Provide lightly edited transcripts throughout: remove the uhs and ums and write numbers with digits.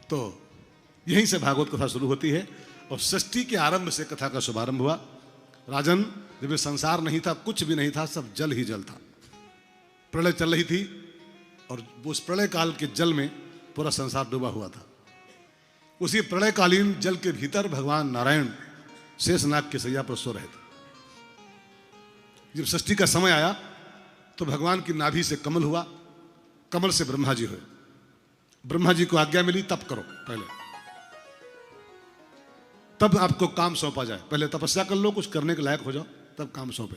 तो यहीं से भागवत कथा शुरू होती है और सृष्टि के आरंभ से कथा का शुभारंभ हुआ। राजन, जब ये संसार नहीं था, कुछ भी नहीं था, सब जल ही जल था। प्रलय चल रही थी और उस प्रलय काल के जल में पूरा संसार डूबा हुआ था। उसी प्रलयकालीन जल के भीतर भगवान नारायण शेषनाग की सैया पर सो रहे थे। जब सृष्टि का समय आया तो भगवान की नाभि से कमल हुआ, कमल से ब्रह्मा जी हुए। ब्रह्मा जी को आज्ञा मिली तप करो, पहले तब आपको काम सौंपा जाए, पहले तपस्या कर लो, कुछ करने के लायक हो जाओ, तब काम सौंपे।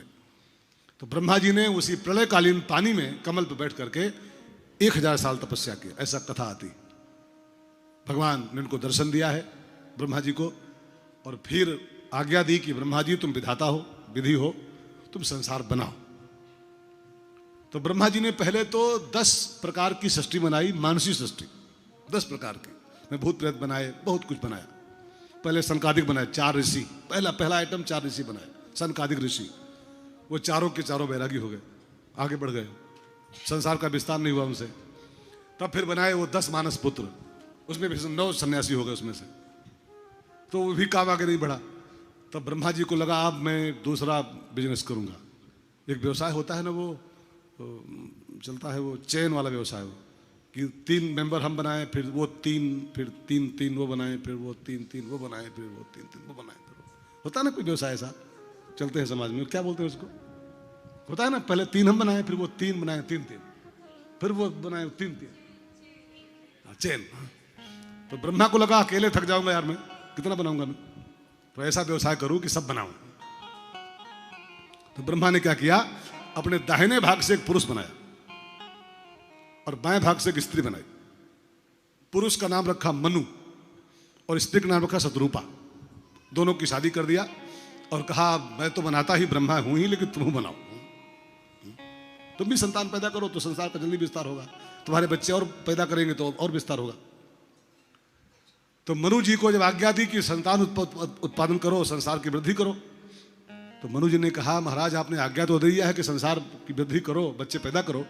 तो ब्रह्मा जी ने उसी प्रलयकालीन पानी में कमल पर बैठ करके 1000 साल तपस्या की, ऐसा कथा आती। भगवान ने उनको दर्शन दिया है ब्रह्मा जी को, और फिर आज्ञा दी कि ब्रह्मा जी तुम विधाता हो, विधि हो, तुम संसार बनाओ। तो ब्रह्मा जी ने पहले तो 10 प्रकार की सृष्टि बनाई, मानसी सृष्टि 10 प्रकार की, मैं भूत प्रेत बनाए, बहुत कुछ बनाया। पहले सनकादिक बनाए, 4 ऋषि, पहला आइटम 4 ऋषि बनाए, सनकादिक ऋषि। वो चारों के चारों बैरागी हो गए, आगे बढ़ गए, संसार का विस्तार नहीं हुआ उनसे। तब फिर बनाए वो 10 मानस पुत्र, उसमें भी 9 सन्यासी हो गए उसमें से, तो वो भी काम आगे नहीं बढ़ा। तब ब्रह्मा जी को लगा अब मैं दूसरा बिजनेस करूंगा। एक व्यवसाय होता है ना, वो चलता है, वो चेन वाला व्यवसाय, वो कि 3 मेंबर हम बनाए, फिर वो 3, फिर 3 वो बनाए, फिर वो 3 वो बनाए, फिर वो 3 वो बनाए। फिर होता है ना कोई व्यवसाय ऐसा चलते हैं समाज में, क्या बोलते हैं उसको, होता है ना, पहले 3 हम बनाए, फिर वो 3 बनाए, 3 फिर वो बनाए 3 चेन। तो ब्रह्मा को लगा अकेले थक जाऊंगा यार, मैं कितना बनाऊंगा मैं, तो ऐसा व्यवसाय करूं कि सब बनाऊं। तो ब्रह्मा ने क्या किया, अपने दाहिने भाग से एक पुरुष बनाया और बाएं भाग से एक स्त्री बनाई। पुरुष का नाम रखा मनु और स्त्री का नाम रखा शतरूपा। दोनों की शादी कर दिया और कहा मैं तो बनाता ही ब्रह्मा हूं ही, लेकिन तुम बनाओ, तुम भी संतान पैदा करो तो संसार का जल्दी विस्तार होगा, तुम्हारे बच्चे और पैदा करेंगे तो और विस्तार होगा। तो मनु जी को जब आज्ञा दी कि संतान उत्पादन करो, संसार की वृद्धि करो, तो मनु जी ने कहा महाराज आपने आज्ञा तो दिया है कि संसार की वृद्धि करो, बच्चे पैदा करो,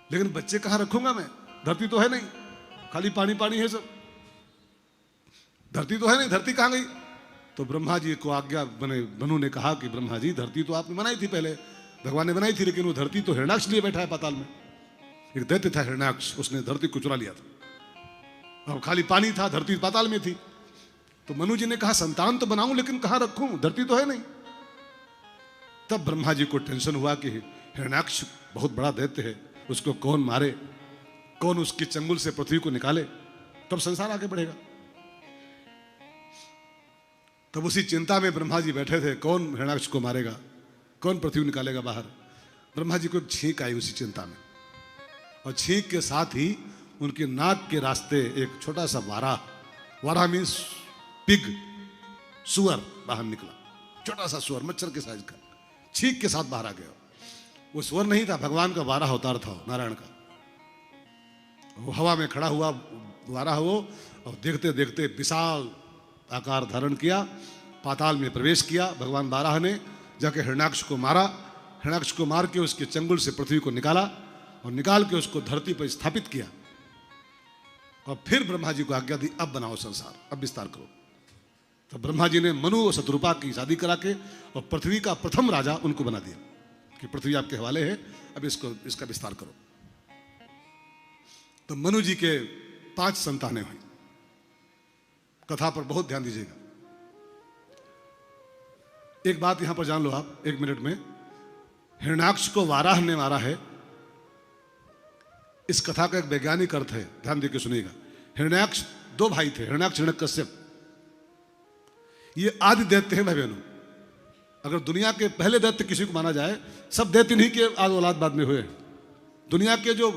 लेकिन बच्चे कहां रखूंगा मैं, धरती तो है नहीं, खाली पानी पानी है सब, धरती तो है नहीं, धरती कहां गई। तो ब्रह्मा जी को आज्ञा बने, मनु ने कहा कि ब्रह्मा जी धरती तो आपने बनाई थी, पहले भगवान ने बनाई थी, लेकिन वो धरती तो हिरण्याक्ष लिए बैठा है पाताल में। एक दैत्य था हिरण्याक्ष, उसने धरती को चुरा लिया था, और खाली पानी था, धरती पाताल में थी। तो मनु जी ने कहा संतान तो बनाऊं, लेकिन कहां रखूं, धरती तो है नहीं। तब ब्रह्मा जी को टेंशन हुआ कि हिरण्याक्ष बहुत बड़ा दैत्य है, उसको कौन मारे, कौन उसकी चंगुल से पृथ्वी को निकाले, तब संसार आगे बढ़ेगा। तब उसी चिंता में ब्रह्मा जी बैठे थे, कौन हिरण्याक्ष को मारेगा, कौन पृथ्वी निकालेगा बाहर। ब्रह्मा जी को छींक आई उसी चिंता में, और छींक के साथ ही उनके नाक के रास्ते एक छोटा सा वारा मीन्स पिग, सुअर बाहर निकला, छोटा सा सुअर, मच्छर के साइज का, छींक के साथ बाहर आ गया। वो सुअर नहीं था, भगवान का वारा अवतार था, नारायण का। वो हवा में खड़ा हुआ वारा हो, और देखते देखते विशाल आकार धारण किया, पाताल में प्रवेश किया। भगवान वाराह ने जाके हिरण्याक्ष को मारा, हिरण्याक्ष को मार के उसके चंगुल से पृथ्वी को निकाला, और निकाल के उसको धरती पर स्थापित किया। और फिर ब्रह्मा जी को आज्ञा दी अब बनाओ संसार, अब विस्तार करो। तो ब्रह्मा जी ने मनु और शतरूपा की शादी करा के और पृथ्वी का प्रथम राजा उनको बना दिया कि पृथ्वी आपके हवाले है, अब इसका विस्तार करो। तो मनु जी के 5 संतानें हुई। कथा पर बहुत ध्यान दीजिएगा। एक बात यहां पर जान लो आप 1 मिनट में, हिरण्याक्ष को वाराह ने मारा है, इस कथा का एक वैज्ञानिक अर्थ है, ध्यान देकर सुनिएगा। हिरण्याक्ष 2 भाई थे, हिरण्याक्ष हिरण्यकश्यप, ये आदि दैत्य हैं भाई बहनों। अगर दुनिया के पहले दैत्य किसी को माना जाए, सब दैत्य नहीं के आद औलाद बाद में हुए हैं। दुनिया के जो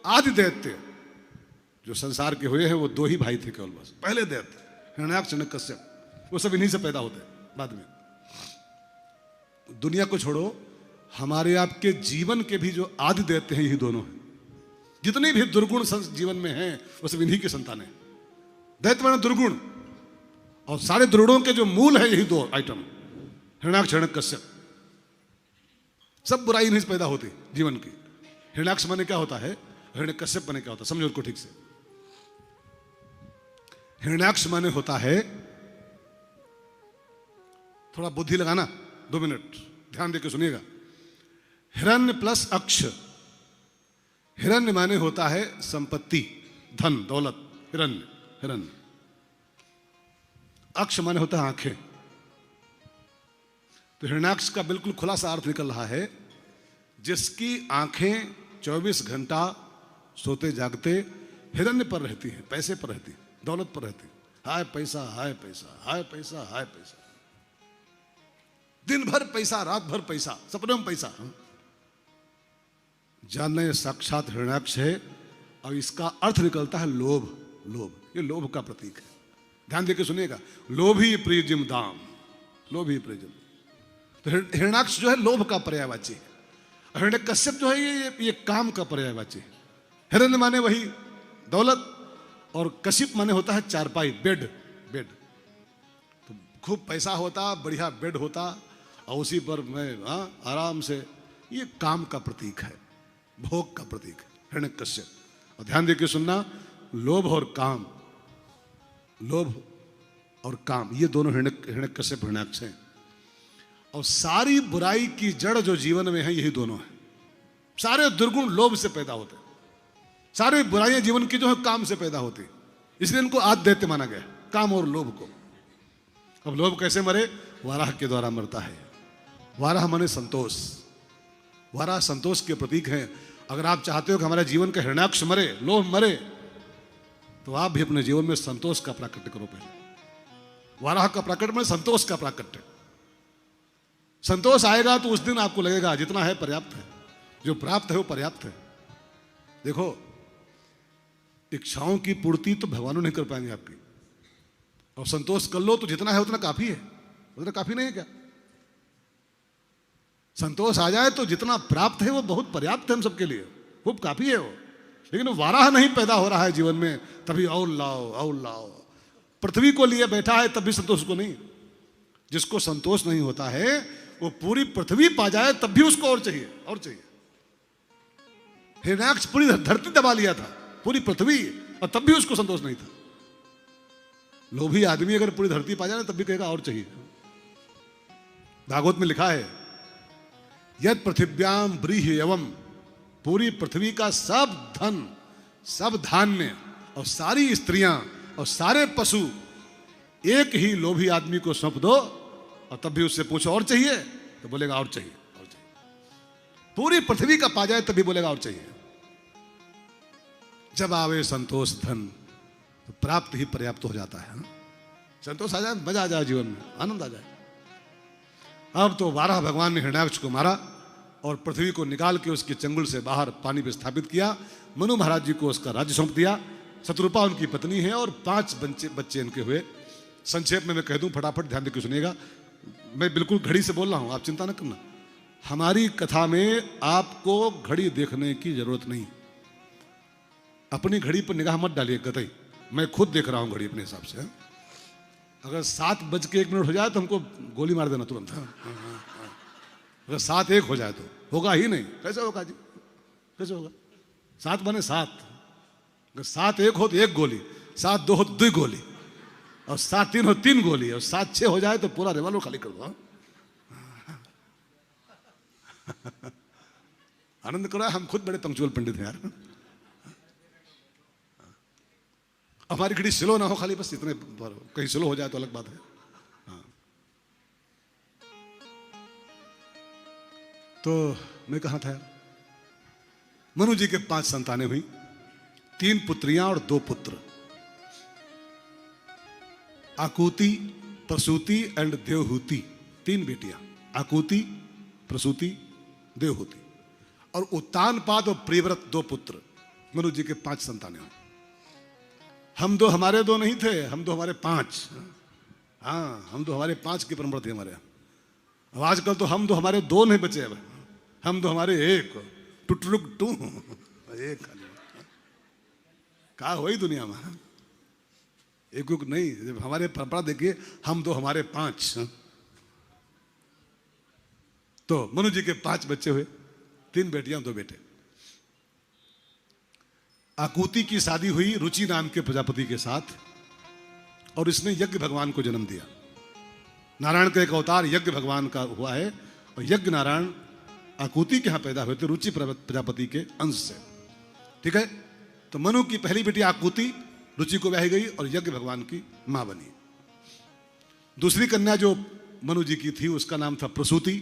आदि दैत्य जो संसार के हुए हैं वो 2 ही भाई थे केवल, बस पहले दैत्य हिरण्याक्ष हिरण्यकश्यप, वो सब इन्हीं से पैदा होते हैं बाद में। दुनिया को छोड़ो, हमारे आपके जीवन के भी जो आदि दैत्य हैं यही दोनों हैं। जितने भी दुर्गुण जीवन में हैं वो सब इन्हीं के संतान हैं। दैत्य माने दुर्गुण, और सारे दुर्गुणों के जो मूल है यही 2 आइटम, हिरण्याक्ष हिरण्यकश्यप। सब बुराई नहीं पैदा होती जीवन की। हिरण्याक्ष माने क्या होता है, हिरण्यकश्यप माने क्या होता है, समझो उनको ठीक से। हिरण्याक्ष माने होता है, थोड़ा बुद्धि लगाना, 2 मिनट ध्यान देकर सुनिएगा। हिरण्य प्लस अक्ष, हिरण्य माने होता है संपत्ति, धन दौलत, हिरण्य हिरण्य। अक्ष माने होता है आंखें। तो हिरण्याक्ष का बिल्कुल खुलासा अर्थ निकल रहा है, जिसकी आंखें 24 घंटा सोते जागते हिरण्य पर रहती हैं, पैसे पर रहती हैं, दौलत पर रहती हैं। हाय पैसा, हाय पैसा, हाय पैसा, हाय पैसा, दिन भर पैसा, रात भर पैसा, सपने में पैसा। जानना साक्षात हिरण्याक्ष है। और इसका अर्थ निकलता है लोभ। लोभ, ये लोभ का प्रतीक है। ध्यान देकर सुनिएगा। लोभी प्रियजिम दाम, लोभी प्रियजिम। तो हिरण्याक्ष जो है लोभ का पर्यायवाची है। हिरण्यकश्यप जो है ये काम का पर्यायवाची है। हिरण्य माने वही दौलत, और कश्यप माने होता है चारपाई, बेड बेड। तो खूब पैसा होता, बढ़िया बेड होता, और उसी पर मैं आराम से, ये काम का प्रतीक है, भोग का प्रतीक है हिरण्यकश्यप। और ध्यान देकर सुनना, लोभ और काम, लोभ और काम, ये दोनों हिरण्यकश्यप हिरण्याक्ष हैं। और सारी बुराई की जड़ जो जीवन में है यही दोनों है। सारे दुर्गुण लोभ से पैदा होते हैं। सारी बुराइयां जीवन की जो है काम से पैदा होती, इसलिए इनको आद दैत्य माना गया, काम और लोभ को। अब लोभ कैसे मरे? वाराह के द्वारा मरता है। वाराह माने संतोष। वाराह संतोष के प्रतीक हैं। अगर आप चाहते हो कि हमारे जीवन का हिरण्याक्ष मरे, लोभ मरे, तो आप भी अपने जीवन में संतोष का प्राकट्य करो पहले। वाराह का प्राकट्य माने संतोष का प्राकट्य। संतोष आएगा तो उस दिन आपको लगेगा जितना है पर्याप्त है, जो प्राप्त है वो पर्याप्त है। देखो, इच्छाओं की पूर्ति तो भगवान नहीं कर पाएंगे आपकी, और संतोष कर लो तो जितना है उतना काफी है। उतना काफी नहीं है क्या? संतोष आ जाए तो जितना प्राप्त है वो बहुत पर्याप्त है हम सबके लिए, वो काफी है वो। लेकिन वाराह नहीं पैदा हो रहा है जीवन में, तभी और लाओ और लाओ। पृथ्वी को लिए बैठा है तब भी संतोष को नहीं। जिसको संतोष नहीं होता है वो पूरी पृथ्वी पा जाए तब भी उसको और चाहिए, और चाहिए। हिरण्याक्ष पूरी धरती दबा लिया था, पूरी पृथ्वी, और तब भी उसको संतोष नहीं था। लोभी आदमी अगर पूरी धरती पा जाए तब भी कहेगा और चाहिए। भागवत में लिखा है, यद पृथिव्याम ब्रीहि एवं, पूरी पृथ्वी का सब धन, सब धान्य और सारी स्त्रियां और सारे पशु एक ही लोभी आदमी को सौंप दो, और तब भी उससे पूछो और चाहिए, तो बोलेगा और चाहिए, और चाहिए। पूरी पृथ्वी का पा जाए तब भी बोलेगा और चाहिए। जब आवे संतोष धन, तो प्राप्त ही पर्याप्त हो जाता है। संतोष आ जाए, मजा आ जाए, जीवन में आनंद आ जाए। अब तो वाराह भगवान ने हिरण्याक्ष को मारा और पृथ्वी को निकाल के उसके चंगुल से बाहर पानी पे स्थापित किया। मनु महाराज जी को उसका राज्य सौंप दिया। शत्रुपा उनकी पत्नी है और 5 बच्चे इनके हुए। संक्षेप में मैं कह दूं, फटाफट ध्यान देकर सुनिएगा। मैं बिल्कुल घड़ी से बोल रहा हूं, आप चिंता न करना। हमारी कथा में आपको घड़ी देखने की जरूरत नहीं। अपनी घड़ी पर निगाह मत डालिए कतई। मैं खुद देख रहा हूं घड़ी अपने हिसाब से। अगर 7:01 हो जाए तो हमको गोली मार देना तुरंत। अगर 7:01 हो जाए तो होगा ही नहीं। कैसे होगा जी? कैसे होगा? 7 माने 7। अगर 7:01 हो तो 1 गोली, 7:02 हो तो 2 गोली, और 7:03 हो 3 गोली, और 7:06 हो जाए तो पूरा रिवॉल्वर खाली कर दो। आनंद करो, हम खुद बड़े पंक्चुअल पंडित हैं यार। हमारी घड़ी स्लो ना हो, खाली बस इतने, कहीं स्लो हो जाए तो अलग बात है। हाँ। तो मैं कहाँ था? मनु जी के 5 संतानें हुई, 3 पुत्रियां और 2 पुत्र। आकुति, प्रसूति एंड देवहूति, 3 बेटियां। आकुति, प्रसूति, देवहूति। और उत्तानपाद और प्रियव्रत 2 पुत्र। मनु जी के 5 संतानें हुई। हम 2 हमारे 2 नहीं थे, हम 2 हमारे 5। हाँ, हम 2 हमारे 5 की परंपरा थी हमारे यहाँ। अब आजकल तो हम 2 हमारे 2 नहीं बचे। अब हम 2 हमारे 1, टुटरुक 2 1 कहा हुई दुनिया में। एक नहीं, जब हमारे परंपरा देखिए, हम 2 हमारे 5। तो मनु जी के 5 बच्चे हुए, 3 बेटियां 2 बेटे। आकुति की शादी हुई रुचि नाम के प्रजापति के साथ। और इसने यज्ञ भगवान को जन्म दिया। नारायण का एक अवतार यज्ञ भगवान का हुआ है, और यज्ञ नारायण आकुति के यहाँ पैदा हुए थे, रुचि प्रजापति के अंश से। ठीक है, तो मनु की पहली बेटी आकुति रुचि को ब्याही गई और यज्ञ भगवान की मां बनी। दूसरी कन्या जो मनु जी की थी उसका नाम था प्रसूति,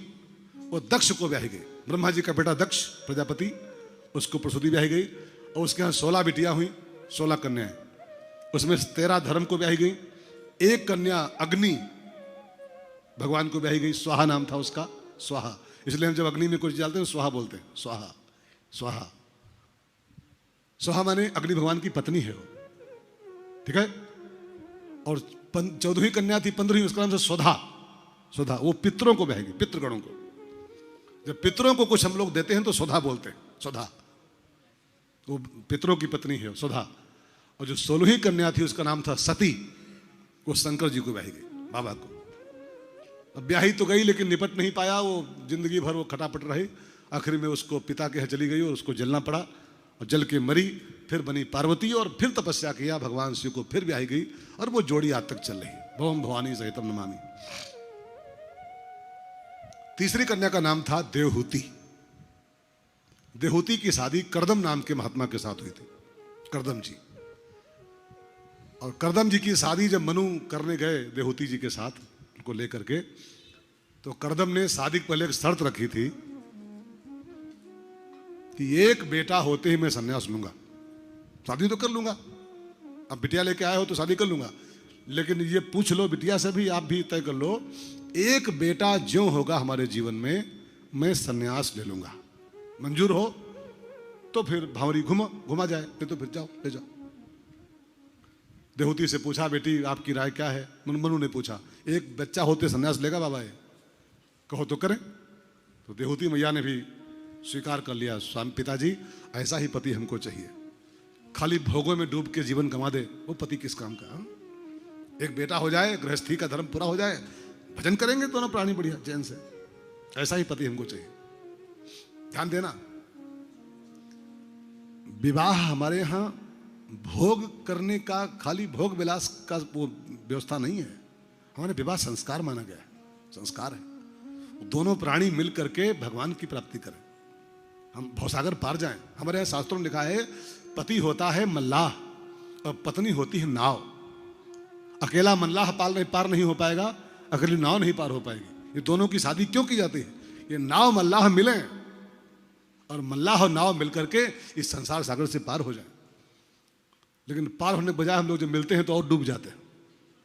वो दक्ष को ब्याही गई। ब्रह्मा जी का बेटा दक्ष प्रजापति, उसको प्रसूति ब्याही गई, और उसके यहाँ 16 बेटियां हुई, 16 कन्याएं। उसमें 13 धर्म को ब्याही गई। एक कन्या अग्नि भगवान को ब्याही गई, स्वाहा नाम था उसका, स्वाहा। इसलिए हम जब अग्नि में कुछ डालते हैं स्वाहा बोलते हैं, स्वाहा स्वाहा। स्वाहा माने अग्नि भगवान की पत्नी है वो। ठीक है, और 14वीं कन्या थी, 15वीं, उसका नाम था स्वधा। स्वधा वो पितरों को ब्याही गई, पितृगणों को। जब पितरों को कुछ हम लोग देते हैं तो स्वधा बोलते हैं, स्वधा। वो पितरों की पत्नी है स्वधा। और जो 16वीं कन्या थी उसका नाम था सती, वो शंकर जी को ब्याही गई, बाबा को। अब ब्याही तो गई लेकिन निपट नहीं पाया, वो जिंदगी भर वो खटापट रही। आखिर में उसको पिता के यहाँ चली गई और उसको जलना पड़ा, और जल के मरी। फिर बनी पार्वती और फिर तपस्या किया, भगवान शिव को फिर ब्याही गई, और वो जोड़ी आज तक चल रही। भवम भवानी सहितम नमामि। तीसरी कन्या का नाम था देवहूति। देवहूति की शादी करदम नाम के महात्मा के साथ हुई थी, करदम जी। और करदम जी की शादी जब मनु करने गए देवहूति जी के साथ उनको लेकर के, तो करदम ने शादी के पहले एक शर्त रखी थी कि एक बेटा होते ही मैं संन्यास लूंगा। शादी तो कर लूंगा, अब बिटिया लेके आए हो तो शादी कर लूंगा, लेकिन ये पूछ लो बिटिया से भी, आप भी तय कर लो, एक बेटा ज्यों होगा हमारे जीवन में मैं संन्यास ले लूंगा। मंजूर हो तो फिर भावरी घुमा जाए, नहीं तो फिर जाओ, ले जाओ। देवहूति से पूछा, बेटी आपकी राय क्या है? मनु ने पूछा, एक बच्चा होते संन्यास लेगा बाबा? ये कहो तो करें। तो देवहूति मैया ने भी स्वीकार कर लिया, स्वामी पिताजी ऐसा ही पति हमको चाहिए, खाली भोगों में डूब के जीवन गंवा दे वो पति किस काम का। एक बेटा हो जाए, गृहस्थी का धर्म पूरा हो जाए, भजन करेंगे दोनों प्राणी बढ़िया चैन से, ऐसा ही पति हमको चाहिए। ध्यान देना, विवाह हमारे यहां भोग करने का, खाली भोग विलास का वो व्यवस्था नहीं है। हमारे विवाह संस्कार माना गया है, संस्कार है। दोनों प्राणी मिल करके भगवान की प्राप्ति करें, हम भवसागर पार जाएं। हमारे यहाँ शास्त्रों में लिखा है, पति होता है मल्लाह और पत्नी होती है नाव। अकेला मल्लाह पार नहीं हो पाएगा, अकेली नाव नहीं पार हो पाएगी। ये दोनों की शादी क्यों की जाती है? ये नाव मल्लाह मिले और मल्लाह और नाव मिलकर के इस संसार सागर से पार हो जाए। लेकिन पार होने के बजाय हम लोग जब मिलते हैं तो और डूब जाते हैं।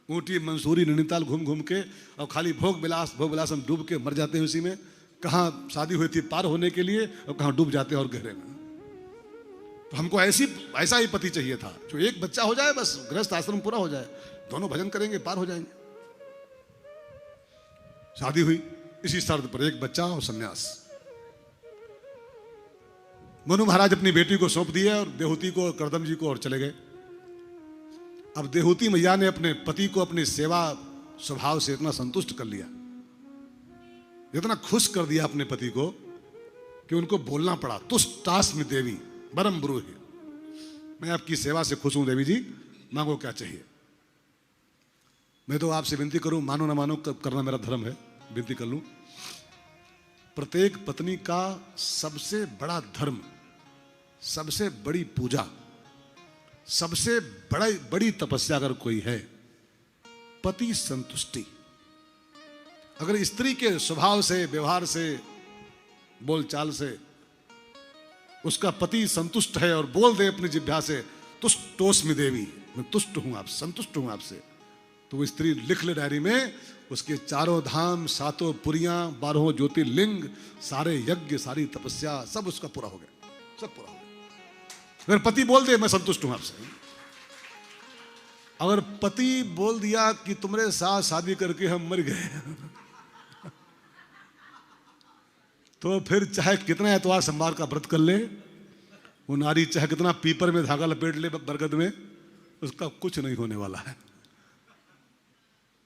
ऊटी मंसूरी नैनीताल घूम घूम के और खाली भोग विलास हम डूब के मर जाते हैं उसी में। कहाँ शादी हुई थी पार होने के लिए और कहाँ डूब जाते हैं और गहरे में। तो हमको ऐसा ही पति चाहिए था, जो एक बच्चा हो जाए बस, गृहस्थ आश्रम पूरा हो जाए, दोनों भजन करेंगे पार हो जाएंगे। शादी हुई इसी शर्त पर, एक बच्चा और संन्यास। मनु महाराज अपनी बेटी को सौंप दिए और देवहूति को, करदम जी को, और चले गए। अब देवहूति मैया ने अपने पति को अपनी सेवा स्वभाव से इतना संतुष्ट कर लिया, इतना खुश कर दिया अपने पति को कि उनको बोलना पड़ा, तुष्टास्मि देवी बरम ब्रूहि, मैं आपकी सेवा से खुश हूं देवी जी, मांगो क्या चाहिए। मैं तो आपसे विनती करूं, मानो ना मानो करना मेरा धर्म है, विनती कर लूं। प्रत्येक पत्नी का सबसे बड़ा धर्म, सबसे बड़ी पूजा, सबसे बड़ी तपस्या अगर कोई है, पति संतुष्टि। अगर स्त्री के स्वभाव से, व्यवहार से, बोलचाल से उसका पति संतुष्ट है और बोल दे अपनी जिह्वा से, तुष्टोस्मि देवी, मैं तुष्ट हूं आपसे, संतुष्ट हूं आपसे, तो वो स्त्री लिख ले डायरी में, उसके 4 धाम, 7 पुरियां, 12 ज्योतिर्लिंग, सारे यज्ञ, सारी तपस्या, सब उसका पूरा हो गया, सब पूरा हो गया। अगर पति बोल दे मैं संतुष्ट हूं आपसे, अगर पति बोल दिया कि तुम्हारे साथ शादी करके हम मर गए तो फिर चाहे कितना एतवार सोमवार का व्रत कर ले वो नारी, चाहे कितना पीपर में धागा लपेट ले बरगद में, उसका कुछ नहीं होने वाला है।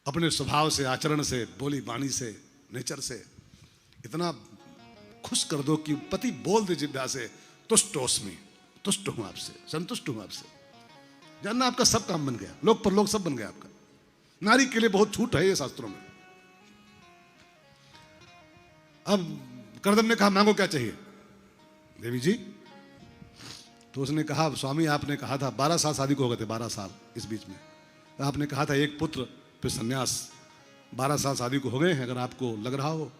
अपने स्वभाव से, आचरण से, बोली बाणी से, नेचर से इतना खुश कर दो कि पति बोल दे जिह्वा से, तुष्टोस्मि, तुष्ट हूं आपसे, संतुष्ट हूं आपसे, जानना आपका सब काम बन गया, लोक परलोक सब बन गया आपका। नारी के लिए बहुत छूट है ये शास्त्रों में। अब कर्दम ने कहा मांगो क्या चाहिए देवी जी? तो उसने कहा स्वामी आपने कहा था 12 साल शादी को हो गए थे, 12 साल इस बीच में आपने कहा था एक पुत्र फिर संन्यास। 12 साल शादी को हो गए हैं, अगर आपको लग रहा हो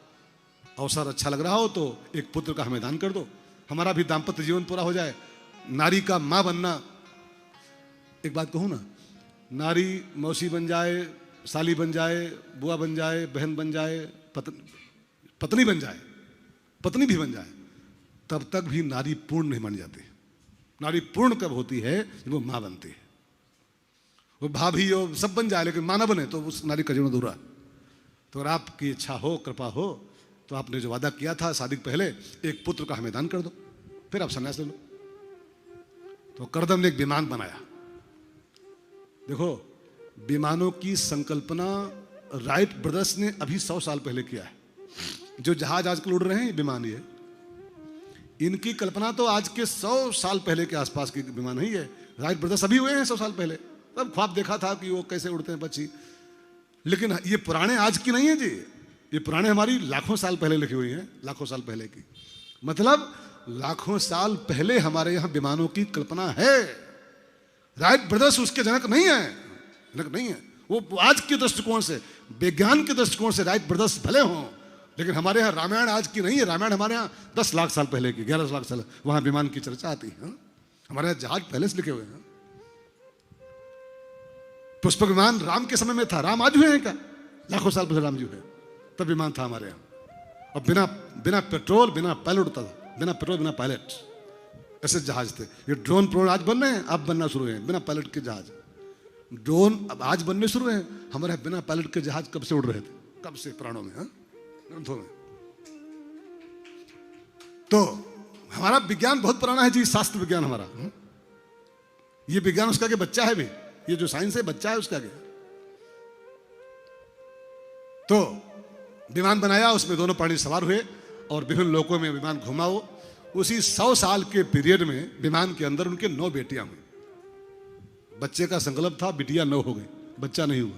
अवसर अच्छा लग रहा हो तो एक पुत्र का हमें दान कर दो, हमारा भी दाम्पत्य जीवन पूरा हो जाए। नारी का माँ बनना, एक बात कहूँ ना, नारी मौसी बन जाए, साली बन जाए, बुआ बन जाए, बहन बन जाए, पत्नी बन जाए, पत्नी भी बन जाए, तब तक भी नारी पूर्ण नहीं बन जाती। नारी पूर्ण कब होती है? जब वो माँ बनती है। वो भाभी हो सब बन जाए लेकिन माँ ना बने तो उस नारी का जीवन अधूरा। तो अगर आपकी इच्छा हो, कृपा हो, तो आपने जो वादा किया था शादी के पहले एक पुत्र का हमें दान कर दो, फिर आप संन्यास ले लो। तो कर्दम ने एक विमान बनाया। देखो विमानों की संकल्पना राइट ब्रदर्स ने अभी 100 साल पहले किया है। जो जहाज आजकल उड़ रहे हैं विमान, ये इनकी कल्पना तो आज के 100 साल पहले के आसपास की विमान ही है। राइट ब्रदर्स अभी हुए हैं 100 साल पहले, तब ख्वाब देखा था कि वो कैसे उड़ते हैं पक्षी। लेकिन ये पुराने आज की नहीं है जी, ये पुराने हमारी लाखों साल पहले लिखी हुई हैं, लाखों साल पहले की। मतलब लाखों साल पहले हमारे यहाँ विमानों की कल्पना है। राइट ब्रदर्स उसके जनक नहीं है, जनक नहीं है। वो आज के दृष्टिकोण से, विज्ञान के दृष्टिकोण से राइट ब्रदर्स भले हों, लेकिन हमारे यहाँ रामायण आज की नहीं है। रामायण हमारे यहाँ 10 लाख साल पहले की, 11 लाख साल, वहां विमान की चर्चा आती है। हमारे यहाँ जहाज पहले से लिखे हुए हैं। पुष्पक विमान राम के समय में था, राम आज हुए हैं क्या? लाखों साल पहले राम जी हुए, तब विमान था हमारे यहाँ। और बिना पेट्रोल, बिना पायलट उड़ता था, बिना पेट्रोल बिना पायलट, ऐसे जहाज थे। ये ड्रोन प्रोन आज बन रहे हैं, अब बनना शुरू हैं बिना पायलट के जहाज। ड्रोन अब आज बनने शुरू हैं। हमारे यहाँ बिना पायलट के जहाज कब से उड़ रहे थे, कब से, पुराणों में, ग्रंथों में। तो हमारा विज्ञान बहुत पुराना है जी, शास्त्र विज्ञान हमारा। ये विज्ञान उसका के बच्चा है भी, ये जो साइंस है बच्चा है उसका के। तो विमान बनाया, उसमें दोनों प्राणी सवार हुए और विभिन्न लोकों में विमान घुमा। उसी 100 साल के पीरियड में विमान के अंदर उनके 9 बेटियां हुई। बच्चे का संकल्प था, बिटिया 9 हो गई, बच्चा नहीं हुआ।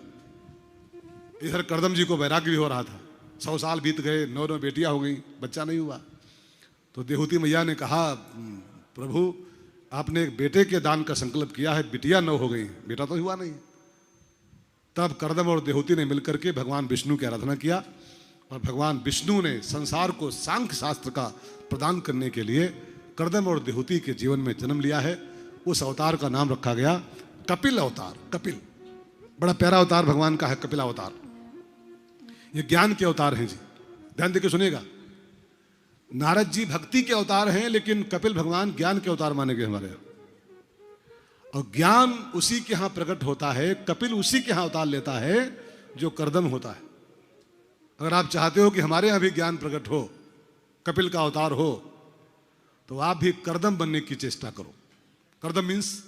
इधर कर्दम जी को वैराग्य भी हो रहा था, 100 साल बीत गए, 9 बेटियां हो गई, बच्चा नहीं हुआ। तो देहूती मैया ने कहा प्रभु आपने एक बेटे के दान का संकल्प किया है, बिटिया 9 हो गई, बेटा तो हुआ नहीं। तब कर्दम और देहूती ने मिलकर के भगवान विष्णु की आराधना किया और भगवान विष्णु ने संसार को सांख्य शास्त्र का प्रदान करने के लिए कर्दम और देहूती के जीवन में जन्म लिया है। उस अवतार का नाम रखा गया कपिल अवतार। कपिल बड़ा प्यारा अवतार भगवान का है, कपिल अवतार। ये ज्ञान के अवतार हैं जी, ध्यान देकर सुनिएगा। नारद जी भक्ति के अवतार हैं, लेकिन कपिल भगवान ज्ञान के अवतार माने गए हमारे यहाँ। और ज्ञान उसी के यहां प्रकट होता है, कपिल उसी के यहां अवतार लेता है जो कर्दम होता है। अगर आप चाहते हो कि हमारे यहां भी ज्ञान प्रकट हो, कपिल का अवतार हो, तो आप भी कर्दम बनने की चेष्टा करो। कर्दम मीन्स,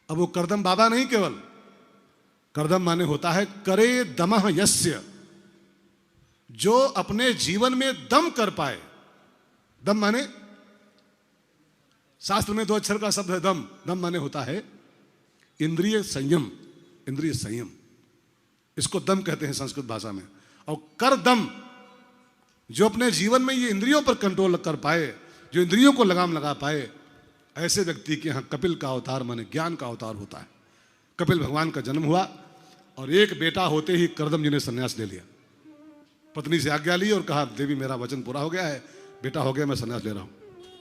अब वो कर्दम बाबा नहीं, केवल कर्दम माने होता है करे दमः यस्य, जो अपने जीवन में दम कर पाए। दम माने, शास्त्र में 2 अक्षर का शब्द है दम। दम माने होता है इंद्रिय संयम, इंद्रिय संयम, इसको दम कहते हैं संस्कृत भाषा में। और कर दम, जो अपने जीवन में ये इंद्रियों पर कंट्रोल कर पाए, जो इंद्रियों को लगाम लगा पाए, ऐसे व्यक्ति के यहां कपिल का अवतार माने ज्ञान का अवतार होता है। कपिल भगवान का जन्म हुआ और एक बेटा होते ही कर्दम जी ने संन्यास ले लिया। पत्नी से आज्ञा ली और कहा देवी मेरा वचन पूरा हो गया है, बेटा हो गया, मैं संन्यास ले रहा हूं।